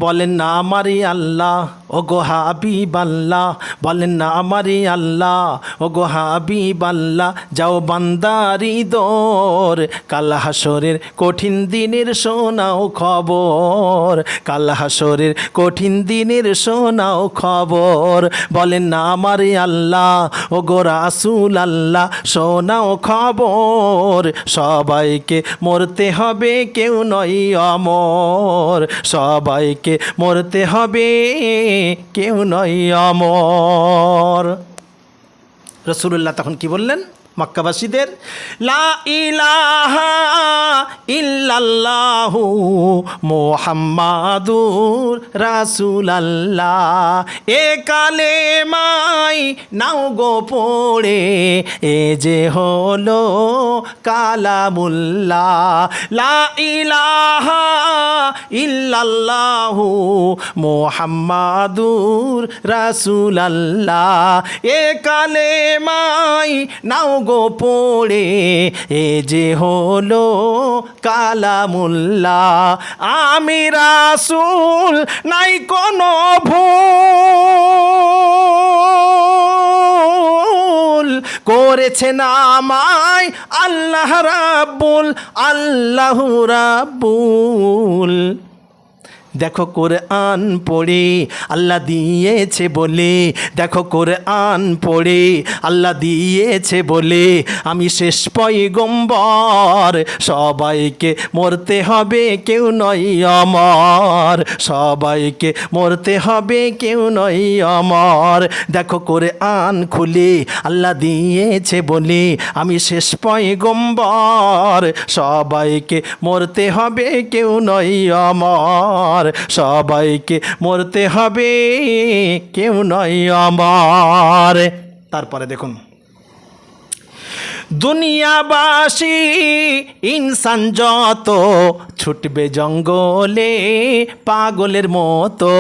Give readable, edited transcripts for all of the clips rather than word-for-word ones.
বলেন না আমারই আল্লাহ ও গো হাবিব আল্লাহ, বলেন না আমারই আল্লাহ ও গো হাবিব আল্লাহ, যাও বান্দারি দোর, কাল হাসরের কঠিন দিনের শোনাও খবর, কাল হাসরের কঠিন দিনের শোনাও খবর। বলেন না আমারই আল্লাহ ও গো রাসূল আল্লাহ, শোনাও খবর, সবাইকে মরতে হবে কেউ নয় অমর, সবাইকে মরতে হবে কেউ নয় অমর। রাসূলুল্লাহ তখন কি বললেন মক্কাবাসীদের? লা ইলাহা ইল্লাল্লাহু মুহাম্মাদুর রাসূলুল্লাহ, এ কালেমাই নাও গো পড়ে, এ যে হলো কালামুল্লাহ। লা ইলাহা ইল্লাল্লাহু মুহাম্মাদুর রাসূলুল্লাহ, এ কালেমাই নাও গো পড়ে, এ যে হলো কালামুল্লাহ। আমি রাসূল নাই কোনো ভুল, করেছেন আমায় আল্লাহ রাব্বুল, আল্লাহ রাব্বুল। দেখো কোরআন পড়ে আল্লাহ দিয়েছে বলে, দেখো কোরআন পড়ে আল্লাহ দিয়েছে বলে, আমি শেষ পয়গম্বর, সবাইকে মরতে হবে কেউ নয় অমর, সবাইকে মরতে হবে কেউ নয় অমর। দেখো কোরআন খুলে আল্লাহ দিয়েছে বলে, আমি শেষ পয়গম্বর, সবাইকে মরতে হবে কেউ নয় অমর, সবাইকে মরতে হবে কেউ নয় আমার। তারপরে দেখুন, দুনিয়াবাসী ইনসান যত ছুটবে জঙ্গলে পাগলের মতো,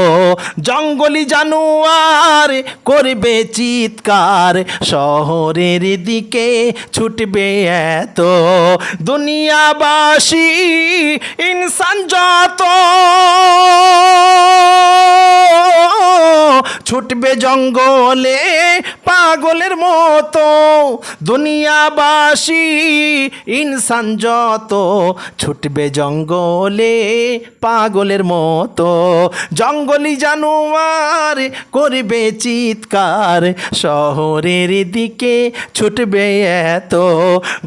জঙ্গলি জানোয়ার করবে চিৎকার, শহরের দিকে ছুটবে এত। দুনিয়াবাসী ইনসান যত ছুটবে জঙ্গলে পাগলের মতো, দুনিয়াবাসী ইনসান যত ছুটবে জঙ্গলে পাগলের মতো, জঙ্গলি জানোয়ার করবে চিৎকার, শহরের দিকে ছুটবে এত।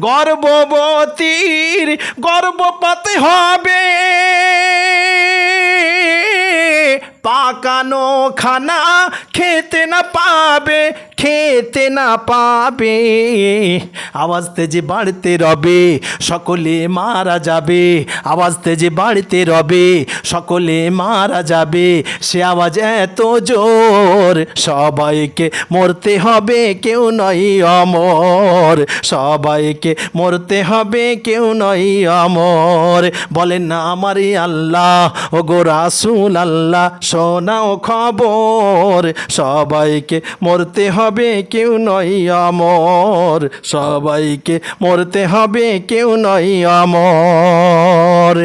গর্ভবতীর গর্ভপাত হবে, পাকানো খানা খেতে না পাবে, খেতে না পাবে, আওয়াজ তেজে বাড়তে রবে সকলে মারা যাবে, আওয়াজ তেজে বাড়তে রবে সকলে মারা যাবে, সে আওয়াজ এত জোর, সবাইকে মরতে হবে কেউ নয় অমর, সবাইকে মরতে হবে কেউ নয় অমর। বলেন না আমারই আল্লাহ ও গো রাসূল আল্লাহ, শোনাও খবর, সবাইকে মরতে হবে কেউ নয় অমর, সবাইকে মরতে হবে কেউ নয় অমর।